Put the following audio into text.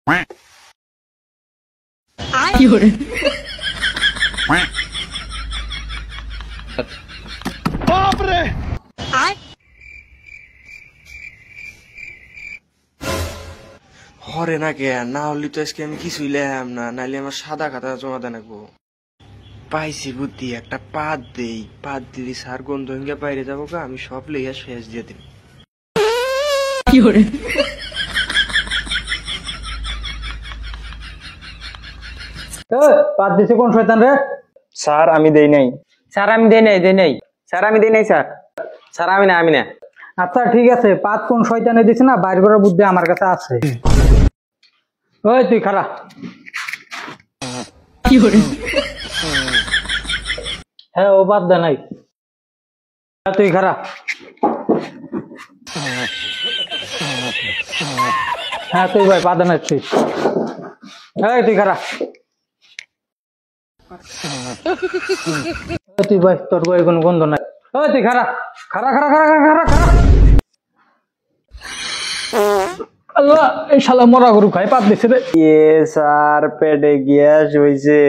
Fiore. হরে না কে না হলে তো আজকে আমি কিছুই লেহাম না, নাইলে আমার সাদা খাতা জমা দেন রাখবো। পাইছি বুদ্ধি, একটা পাত দেই, পাত দিলি সার গন্ধ ভেঙে বাইরে যাবো গা, আমি সব লেগে শেষ দিয়ে দিই। Fiore. পাত দিছে কোন শয়তান রে? স্যার আমি দেই নাই। স্যার আমি দেই নাই। স্যার আমি দেই নাই স্যার। স্যার আমি না। আচ্ছা ঠিক আছে, পাত কোন শয়তানে দিছে না বাইর করার বুদ্ধি আমার কাছে আছে। ওই তুই খারা। Fiore. হ্যাঁ ও বাদ দে নাই। তুই খারা। হ্যাঁ তুই ভাই পাত নাই তুই। এই তুই খারা। তুই ভাই তোর বই কোনো গন্ধ নাই। ওই তুই খারা। খারা। আল্লাহ এই শালা মরা গরু খাই পাত দিছে রে। স্যার পেটে গ্যাস হইছে।